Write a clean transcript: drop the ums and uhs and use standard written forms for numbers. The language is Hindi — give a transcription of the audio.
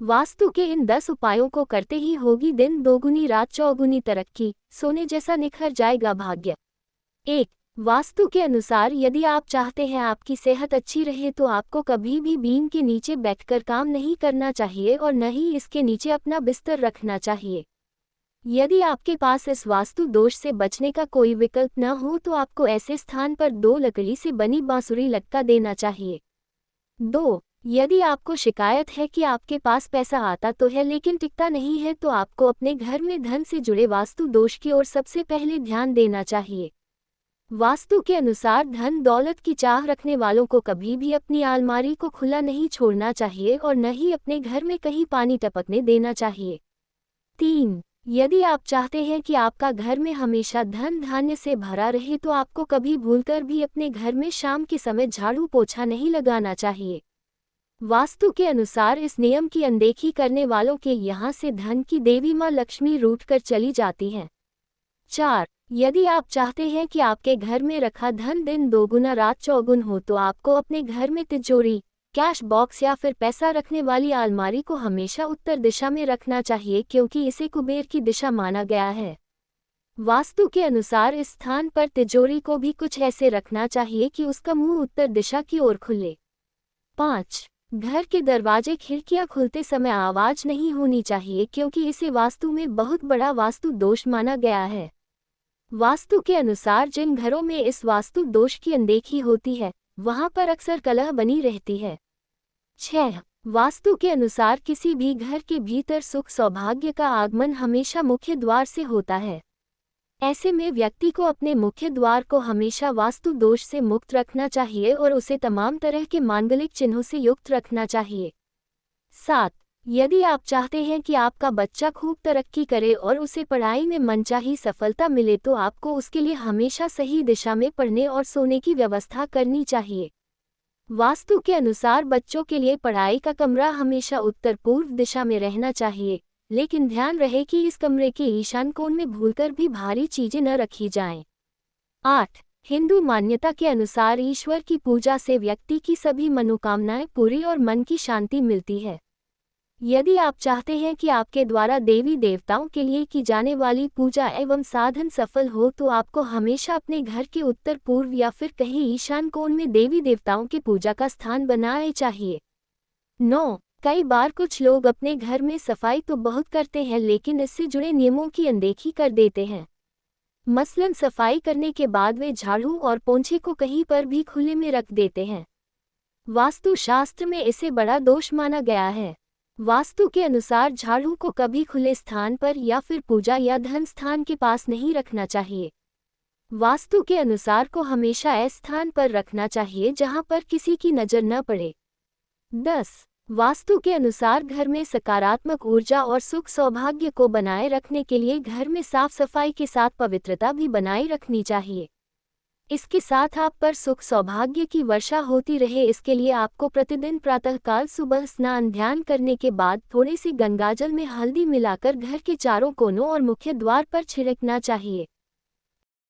वास्तु के इन 10 उपायों को करते ही होगी दिन दोगुनी रात चौगुनी तरक्की, सोने जैसा निखर जाएगा भाग्य। 1. वास्तु के अनुसार यदि आप चाहते हैं आपकी सेहत अच्छी रहे तो आपको कभी भी बीम के नीचे बैठकर काम नहीं करना चाहिए और न ही इसके नीचे अपना बिस्तर रखना चाहिए। यदि आपके पास इस वास्तु दोष से बचने का कोई विकल्प न हो तो आपको ऐसे स्थान पर 2 लकड़ी से बनी बांसुरी लटका देना चाहिए। 2. यदि आपको शिकायत है कि आपके पास पैसा आता तो है लेकिन टिकता नहीं है तो आपको अपने घर में धन से जुड़े वास्तु दोष की ओर सबसे पहले ध्यान देना चाहिए। वास्तु के अनुसार धन दौलत की चाह रखने वालों को कभी भी अपनी अलमारी को खुला नहीं छोड़ना चाहिए और न ही अपने घर में कहीं पानी टपकने देना चाहिए। 3. यदि आप चाहते हैं कि आपका घर में हमेशा धन धान्य से भरा रहे तो आपको कभी भूलकर भी अपने घर में शाम के समय झाड़ू पोछा नहीं लगाना चाहिए। वास्तु के अनुसार इस नियम की अनदेखी करने वालों के यहाँ से धन की देवी माँ लक्ष्मी रूठकर चली जाती हैं। 4. यदि आप चाहते हैं कि आपके घर में रखा धन दिन दोगुना रात चौगुन हो तो आपको अपने घर में तिजोरी, कैश बॉक्स या फिर पैसा रखने वाली अलमारी को हमेशा उत्तर दिशा में रखना चाहिए क्योंकि इसे कुबेर की दिशा माना गया है। वास्तु के अनुसार इस स्थान पर तिजोरी को भी कुछ ऐसे रखना चाहिए कि उसका मुंह उत्तर दिशा की ओर खुले। 5. घर के दरवाजे खिड़कियां खुलते समय आवाज नहीं होनी चाहिए क्योंकि इसे वास्तु में बहुत बड़ा वास्तु दोष माना गया है। वास्तु के अनुसार जिन घरों में इस वास्तु दोष की अनदेखी होती है वहां पर अक्सर कलह बनी रहती है। 6. वास्तु के अनुसार किसी भी घर के भीतर सुख सौभाग्य का आगमन हमेशा मुख्य द्वार से होता है। ऐसे में व्यक्ति को अपने मुख्य द्वार को हमेशा वास्तु दोष से मुक्त रखना चाहिए और उसे तमाम तरह के मांगलिक चिन्हों से युक्त रखना चाहिए। 7. यदि आप चाहते हैं कि आपका बच्चा खूब तरक्की करे और उसे पढ़ाई में मनचाही सफलता मिले तो आपको उसके लिए हमेशा सही दिशा में पढ़ने और सोने की व्यवस्था करनी चाहिए। वास्तु के अनुसार बच्चों के लिए पढ़ाई का कमरा हमेशा उत्तर पूर्व दिशा में रहना चाहिए, लेकिन ध्यान रहे कि इस कमरे के ईशान कोण में भूलकर भी भारी चीजें न रखी जाएं। 8. हिंदू मान्यता के अनुसार ईश्वर की पूजा से व्यक्ति की सभी मनोकामनाएं पूरी और मन की शांति मिलती है। यदि आप चाहते हैं कि आपके द्वारा देवी देवताओं के लिए की जाने वाली पूजा एवं साधन सफल हो तो आपको हमेशा अपने घर के उत्तर पूर्व या फिर कहीं ईशान कोण में देवी देवताओं की पूजा का स्थान बनाना चाहिए। 9. कई बार कुछ लोग अपने घर में सफाई तो बहुत करते हैं लेकिन इससे जुड़े नियमों की अनदेखी कर देते हैं। मसलन सफाई करने के बाद वे झाड़ू और पोंछे को कहीं पर भी खुले में रख देते हैं। वास्तु शास्त्र में इसे बड़ा दोष माना गया है। वास्तु के अनुसार झाड़ू को कभी खुले स्थान पर या फिर पूजा या धन स्थान के पास नहीं रखना चाहिए। वास्तु के अनुसार को हमेशा ऐसे स्थान पर रखना चाहिए जहां पर किसी की नजर न पड़े। 10. वास्तु के अनुसार घर में सकारात्मक ऊर्जा और सुख सौभाग्य को बनाए रखने के लिए घर में साफ सफाई के साथ पवित्रता भी बनाए रखनी चाहिए। इसके साथ आप पर सुख सौभाग्य की वर्षा होती रहे इसके लिए आपको प्रतिदिन प्रातःकाल सुबह स्नान ध्यान करने के बाद थोड़ी सी गंगाजल में हल्दी मिलाकर घर के चारों कोनों और मुख्य द्वार पर छिड़कना चाहिए।